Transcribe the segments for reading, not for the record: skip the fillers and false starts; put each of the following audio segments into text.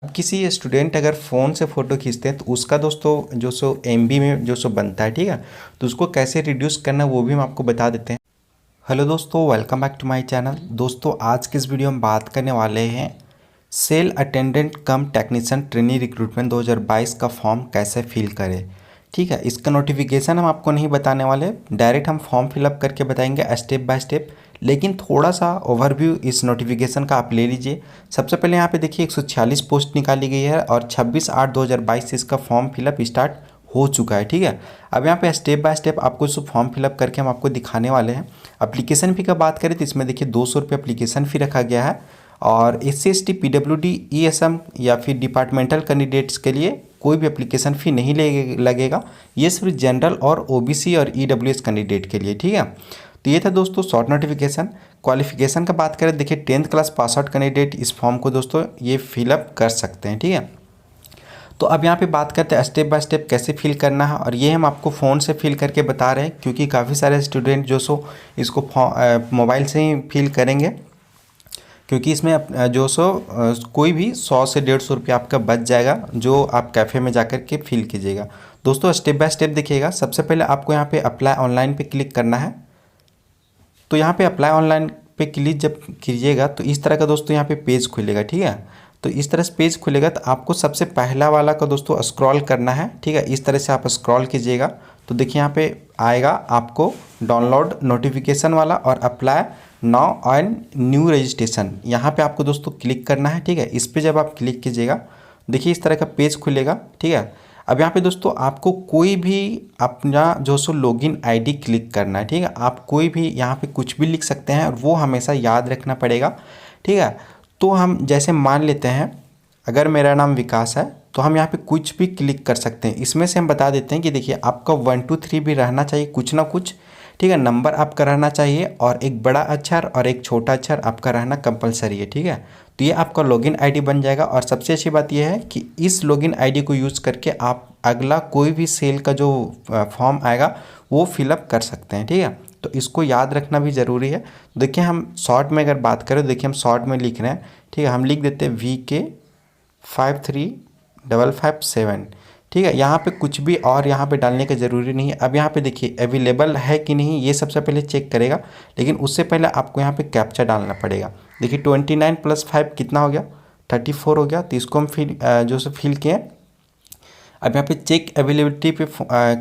अब किसी स्टूडेंट अगर फ़ोन से फ़ोटो खींचते हैं तो उसका दोस्तों जो सो एमबी में जो सो बनता है, ठीक है। तो उसको कैसे रिड्यूस करना वो भी हम आपको बता देते हैं। हेलो दोस्तों, welcome back to my channel. दोस्तों आज के इस वीडियो में बात करने वाले हैं cell attendant cum technician trainee recruitment 2022 का फॉर्म कैसे फिल करें। ठीक है, इसका नोटिफिकेशन हम आपको नहीं बताने वाले, डायरेक्ट हम फॉर्म फिलअप करके बताएंगे स्टेप बाय स्टेप। लेकिन थोड़ा सा ओवरव्यू इस नोटिफिकेशन का आप ले लीजिए। सबसे पहले यहाँ पे देखिए 146 पोस्ट निकाली गई है और 26/8/2022 से इसका फॉर्म फिलअप स्टार्ट हो चुका है। ठीक है, अब यहाँ पे स्टेप बाय स्टेप आपको इस फॉर्म फिलअप करके हम आपको दिखाने वाले हैं। एप्लीकेशन फ़ी का बात करें तो इसमें देखिए 200 रुपये एप्लीकेशन फ़ी रखा गया है और SC ST PWD ESM या फिर डिपार्टमेंटल कैंडिडेट्स के लिए कोई भी एप्लीकेशन फ़ी नहीं लगेगा। ये सिर्फ जनरल और OBC और EWS कैंडिडेट के लिए। ठीक है, तो ये था दोस्तों शॉर्ट नोटिफिकेशन। क्वालिफिकेशन का बात करें, देखिए 10th class pass out candidate इस फॉर्म को दोस्तों ये फिलअप कर सकते हैं। ठीक है, तो अब यहाँ पे बात करते हैं स्टेप बाय स्टेप कैसे फिल करना है, और ये हम आपको फ़ोन से फिल करके बता रहे हैं क्योंकि काफ़ी सारे स्टूडेंट जो सो इसको मोबाइल से ही फिल करेंगे, क्योंकि इसमें जो सो कोई भी 100 से 150 रुपया आपका बच जाएगा जो आप कैफ़े में जाकर के फिल कीजिएगा। दोस्तों स्टेप बाय स्टेप देखिएगा। सबसे पहले आपको यहाँ पे अप्लाई ऑनलाइन पे क्लिक करना है। तो यहाँ पे अप्लाई ऑनलाइन पे क्लिक जब कीजिएगा तो इस तरह का दोस्तों यहाँ पे पेज खुलेगा। ठीक है, तो इस तरह से पेज खुलेगा तो आपको सबसे पहला वाला का दोस्तों स्क्रॉल करना है। ठीक है, इस तरह से आप स्क्रॉल कीजिएगा तो देखिए यहाँ पे आएगा आपको डाउनलोड नोटिफिकेशन वाला और apply now and new registration, यहाँ पे आपको दोस्तों क्लिक करना है। ठीक है, इस पर जब आप क्लिक कीजिएगा देखिए इस तरह का पेज खुलेगा। ठीक है, अब यहाँ पे दोस्तों आपको कोई भी अपना जो सो लॉगिन आईडी क्लिक करना है। ठीक है, आप कोई भी यहाँ पे कुछ भी लिख सकते हैं और वो हमेशा याद रखना पड़ेगा। ठीक है, तो हम जैसे मान लेते हैं अगर मेरा नाम विकास है तो हम यहाँ पे कुछ भी क्लिक कर सकते हैं। इसमें से हम बता देते हैं कि देखिए आपका 1 2 3 भी रहना चाहिए, कुछ ना कुछ। ठीक है, नंबर आपका रहना चाहिए और एक बड़ा अक्षर और एक छोटा अक्षर आपका रहना कंपलसरी है। ठीक है, तो ये आपका लॉगिन आईडी बन जाएगा और सबसे अच्छी बात यह है कि इस लॉगिन आईडी को यूज़ करके आप अगला कोई भी सेल का जो फॉर्म आएगा वो फिलअप कर सकते हैं। ठीक है, तो इसको याद रखना भी ज़रूरी है। देखिए हम शॉर्ट में अगर बात करें तो देखिए हम शॉर्ट में लिख रहे हैं। ठीक है, हम लिख देते हैं VK53557। ठीक है, यहाँ पे कुछ भी और यहाँ पे डालने का ज़रूरी नहीं है। अब यहाँ पे देखिए अवेलेबल है कि नहीं ये सबसे पहले चेक करेगा, लेकिन उससे पहले आपको यहाँ पे कैप्चा डालना पड़ेगा। देखिए 29 + 5 कितना हो गया, 34 हो गया। तो इसको हम जो से फिल किए। अब यहाँ पे चेक अवेलेबिलिटी पे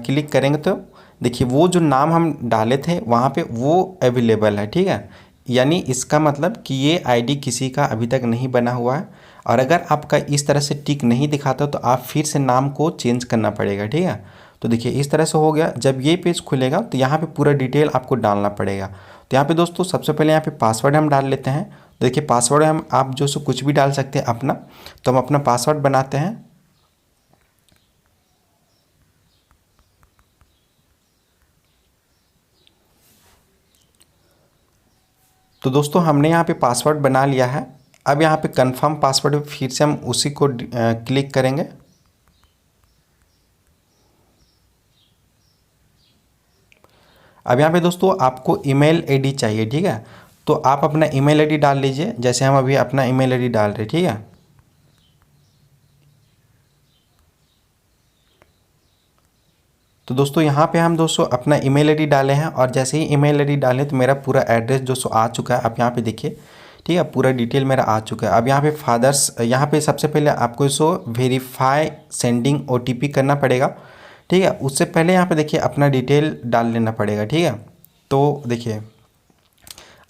क्लिक करेंगे तो देखिए वो जो नाम हम डाले थे वहाँ पे वो अवेलेबल है। ठीक है, यानी इसका मतलब कि ये आईडी किसी का अभी तक नहीं बना हुआ है। और अगर आपका इस तरह से टिक नहीं दिखाता तो आप फिर से नाम को चेंज करना पड़ेगा। ठीक है, तो देखिए इस तरह से हो गया। जब ये पेज खुलेगा तो यहाँ पे पूरा डिटेल आपको डालना पड़ेगा। तो यहाँ पे दोस्तों सबसे पहले यहाँ पे पासवर्ड हम डाल लेते हैं। देखिए पासवर्ड हम आप जो सो कुछ भी डाल सकते हैं अपना, तो हम अपना पासवर्ड बनाते हैं। तो दोस्तों हमने यहाँ पे पासवर्ड बना लिया है। अब यहाँ पे कंफर्म पासवर्ड पे फिर से हम उसी को क्लिक करेंगे। अब यहाँ पे दोस्तों आपको ईमेल आईडी चाहिए। ठीक है, तो आप अपना ईमेल आईडी डाल लीजिए, जैसे हम अभी अपना ईमेल आईडी डाल रहे हैं। ठीक है, तो दोस्तों यहाँ पे हम दोस्तों अपना ईमेल आईडी डाले हैं और जैसे ही ईमेल आईडी डालें तो मेरा पूरा एड्रेस दोस्तों आ चुका है। आप यहाँ पे देखिए, ठीक है, पूरा डिटेल मेरा आ चुका है। अब यहाँ पे फादर्स, यहाँ पे सबसे पहले आपको इसको वेरीफाई सेंडिंग OTP करना पड़ेगा। ठीक है, उससे पहले यहाँ पे देखिए अपना डिटेल डाल लेना पड़ेगा। ठीक है, तो देखिए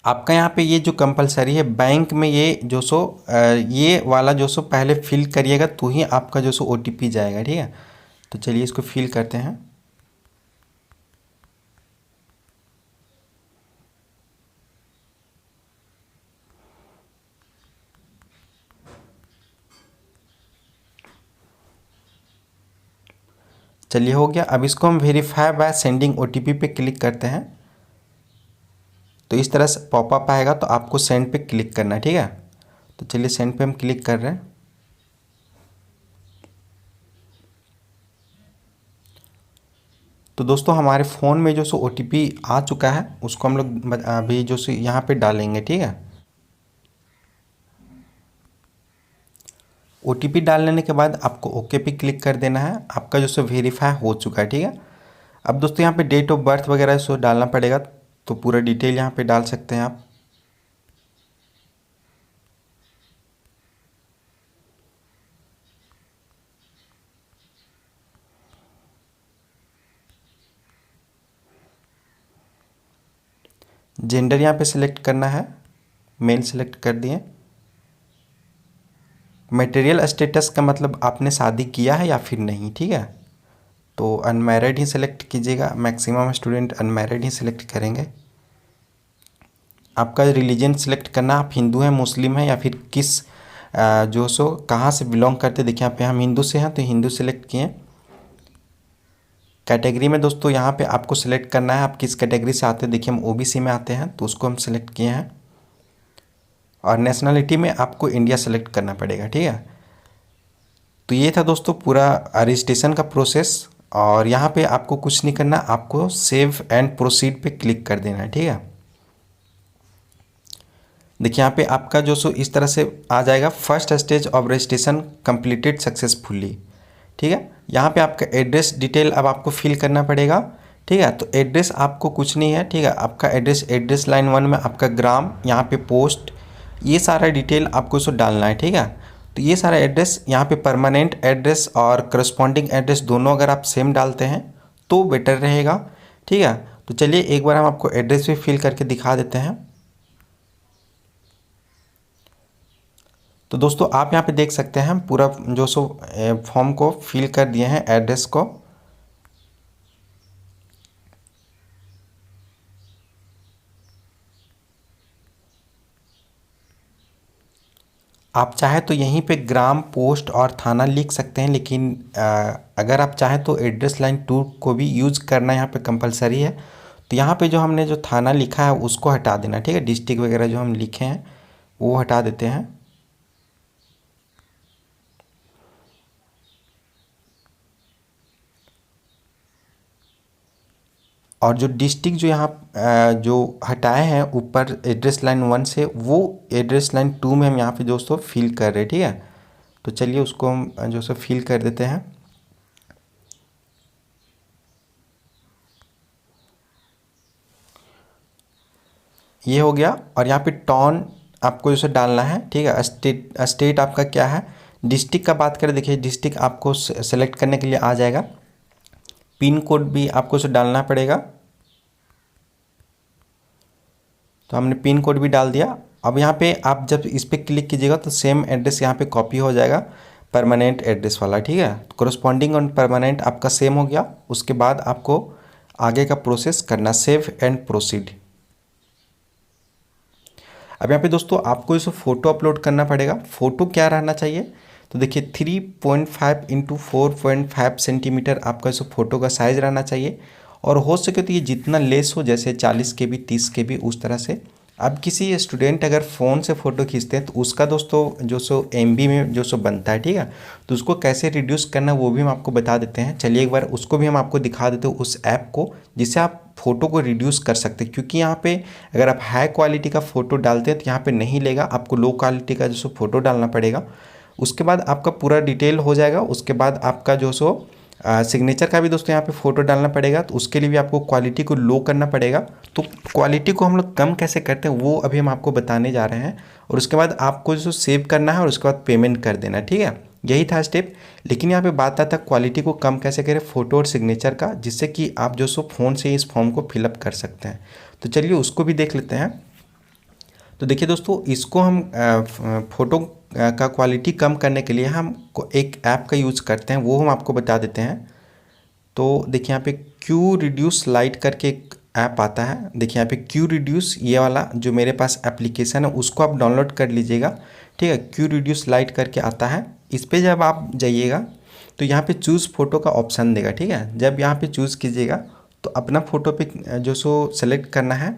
आपका यहाँ पे ये जो कंपलसरी है बैंक में ये जो सो ये वाला जो सो पहले फिल करिएगा तो ही आपका जो सो OTP जाएगा। ठीक है, तो चलिए इसको फिल करते हैं। चलिए हो गया। अब इसको हम वेरीफाई बाय सेंडिंग OTP पे क्लिक करते हैं। तो इस तरह से पॉपअप आएगा तो आपको सेंड पे क्लिक करना है। ठीक है, तो चलिए सेंड पे हम क्लिक कर रहे हैं। तो दोस्तों हमारे फ़ोन में जो सो OTP आ चुका है उसको हम लोग अभी जो सो यहाँ पे डालेंगे। ठीक है, OTP डाल लेने के बाद आपको ओके पे क्लिक कर देना है। आपका जो सो वेरीफाई हो चुका है, ठीक है। अब दोस्तों यहाँ पे डेट ऑफ बर्थ वगैरह सो डालना पड़ेगा, तो पूरा डिटेल यहाँ पे डाल सकते हैं आप। जेंडर यहाँ पे सिलेक्ट करना है, मेल सिलेक्ट कर दिए। मटेरियल स्टेटस का मतलब आपने शादी किया है या फिर नहीं, ठीक है। तो अनमैरिड ही सिलेक्ट कीजिएगा, मैक्सिमम स्टूडेंट अनमैरिड ही सिलेक्ट करेंगे। आपका रिलीजन सिलेक्ट करना, आप हिंदू हैं, मुस्लिम हैं, या फिर किस जो सो कहाँ से बिलोंग करते। देखिए यहाँ पे हम हिंदू से हैं तो हिंदू सिलेक्ट किए। कैटेगरी में दोस्तों यहाँ पे आपको सिलेक्ट करना है आप किस कैटेगरी से आते हैं। देखिए हम OBC में आते हैं तो उसको हम सिलेक्ट किए हैं। और नेशनलिटी में आपको इंडिया सेलेक्ट करना पड़ेगा, ठीक है। तो ये था दोस्तों पूरा रजिस्ट्रेशन का प्रोसेस। और यहाँ पे आपको कुछ नहीं करना, आपको सेव एंड प्रोसीड पे क्लिक कर देना है, ठीक है। देखिए यहाँ पे आपका जो सो इस तरह से आ जाएगा, first stage of registration completed successfully, ठीक है। यहाँ पे आपका एड्रेस डिटेल अब आपको फिल करना पड़ेगा, ठीक है। तो एड्रेस आपको कुछ नहीं है, ठीक है। आपका एड्रेस लाइन 1 में आपका ग्राम, यहाँ पे पोस्ट, ये सारा डिटेल आपको इसको डालना है, ठीक है। तो ये सारा एड्रेस यहाँ पे परमानेंट एड्रेस और करस्पॉन्डिंग एड्रेस दोनों अगर आप सेम डालते हैं तो बेटर रहेगा, ठीक है। तो चलिए एक बार हम आपको एड्रेस भी फिल करके दिखा देते हैं। तो दोस्तों आप यहाँ पे देख सकते हैं हम पूरा जो सो फॉर्म को फिल कर दिए हैं एड्रेस को। आप चाहे तो यहीं पे ग्राम, पोस्ट और थाना लिख सकते हैं, लेकिन अगर आप चाहें तो एड्रेस लाइन 2 को भी यूज़ करना यहाँ पे कंपलसरी है। तो यहाँ पे जो हमने जो थाना लिखा है उसको हटा देना, ठीक है। डिस्ट्रिक्ट वगैरह जो हम लिखे हैं वो हटा देते हैं। और जो डिस्ट्रिक्ट जो यहाँ जो हटाए हैं ऊपर एड्रेस लाइन 1 से, वो एड्रेस लाइन 2 में हम यहाँ पे दोस्तों फिल कर रहे हैं, ठीक है। तो चलिए उसको हम जो सो फिल कर देते हैं। ये हो गया। और यहाँ पे टाउन आपको जैसे डालना है, ठीक है। स्टेट आपका क्या है। डिस्ट्रिक्ट का बात करें, देखिए डिस्ट्रिक्ट आपको सेलेक्ट करने के लिए आ जाएगा। पिन कोड भी आपको उसे डालना पड़ेगा, तो हमने पिन कोड भी डाल दिया। अब यहाँ पे आप जब इस पर क्लिक कीजिएगा तो सेम एड्रेस यहाँ पे कॉपी हो जाएगा, परमानेंट एड्रेस वाला, ठीक है। कोरस्पॉन्डिंग और परमानेंट आपका सेम हो गया। उसके बाद आपको आगे का प्रोसेस करना, सेव एंड प्रोसीड। अब यहाँ पे दोस्तों आपको इसे फ़ोटो अपलोड करना पड़ेगा। फ़ोटो क्या रहना चाहिए, तो देखिए 3.5 इंटू 4.5 सेंटीमीटर आपका इस फ़ोटो का साइज़ रहना चाहिए। और हो सके तो ये जितना लेस हो, जैसे 40 KB 30 KB उस तरह से। अब किसी स्टूडेंट अगर फ़ोन से फ़ोटो खींचते हैं तो उसका दोस्तों जो सो MB में जो सो बनता है, ठीक है। तो उसको कैसे रिड्यूस करना वो भी हम आपको बता देते हैं। चलिए एक बार उसको भी हम आपको दिखा देते हैं, उस ऐप को जिससे आप फ़ोटो को रिड्यूस कर सकते हैं। क्योंकि यहाँ पे अगर आप हाई क्वालिटी का फ़ोटो डालते हैं तो यहाँ पे नहीं लेगा, आपको लो क्वालिटी का जो सो फ़ोटो डालना पड़ेगा। उसके बाद आपका पूरा डिटेल हो जाएगा। उसके बाद आपका जो सो सिग्नेचर का भी दोस्तों यहाँ पे फ़ोटो डालना पड़ेगा, तो उसके लिए भी आपको क्वालिटी को लो करना पड़ेगा। तो क्वालिटी को हम लोग कम कैसे करते हैं वो अभी हम आपको बताने जा रहे हैं। और उसके बाद आपको जो सेव करना है और उसके बाद पेमेंट कर देना है, ठीक है। यही था स्टेप। लेकिन यहाँ पे बात आता है क्वालिटी को कम कैसे करें, फ़ोटो और सिग्नेचर का, जिससे कि आप जो सो फ़ोन से इस फॉर्म को फिलअप कर सकते हैं। तो चलिए उसको भी देख लेते हैं। तो देखिए दोस्तों, इसको हम फ़ोटो का क्वालिटी कम करने के लिए हम एक ऐप का यूज़ करते हैं, वो हम आपको बता देते हैं। तो देखिए यहाँ पे क्यू रिड्यूस लाइट करके एक ऐप आता है। देखिए यहाँ पे क्यू रिड्यूस, ये वाला जो मेरे पास एप्लीकेशन है उसको आप डाउनलोड कर लीजिएगा, ठीक है। क्यू रिड्यूस लाइट करके आता है। इस पर जब आप जाइएगा तो यहाँ पे चूज़ फ़ोटो का ऑप्शन देगा, ठीक है। जब यहाँ पे चूज़ कीजिएगा तो अपना फ़ोटो पे जो सो सेलेक्ट करना है।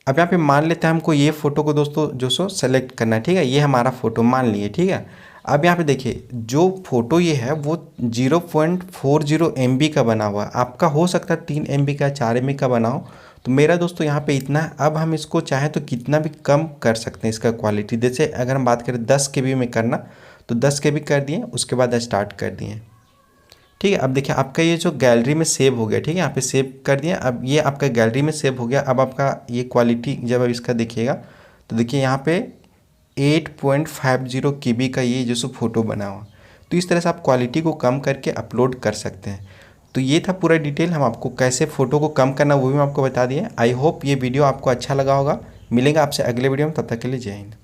अब यहाँ पे मान लेते हैं हमको ये फ़ोटो को दोस्तों जो सो सेलेक्ट करना है, ठीक है। ये हमारा फ़ोटो मान लिए, ठीक है। अब यहाँ पे देखिए जो फ़ोटो ये है वो 0.40 MB का बना हुआ है। आपका हो सकता है 3 MB का, 4 MB का बना हो। तो मेरा दोस्तों यहाँ पे इतना है। अब हम इसको चाहें तो कितना भी कम कर सकते हैं इसका क्वालिटी। जैसे अगर हम बात करें 10 KB में करना, तो 10 KB कर दिए, उसके बाद स्टार्ट कर दिए। ठीक है, अब देखिए आपका ये जो गैलरी में सेव हो गया। ठीक है, यहाँ पे सेव कर दिया। अब ये आपका गैलरी में सेव हो गया। अब आपका ये क्वालिटी जब आप इसका देखिएगा तो देखिए यहाँ पे 8.50 KB का ये जो सो फोटो बना हुआ। तो इस तरह से आप क्वालिटी को कम करके अपलोड कर सकते हैं। तो ये था पूरा डिटेल, हम आपको कैसे फ़ोटो को कम करना वो भी मैं आपको बता दिए। आई होप ये वीडियो आपको अच्छा लगा होगा। मिलेंगे आपसे अगले वीडियो में, तब तक के लिए जय हिंद।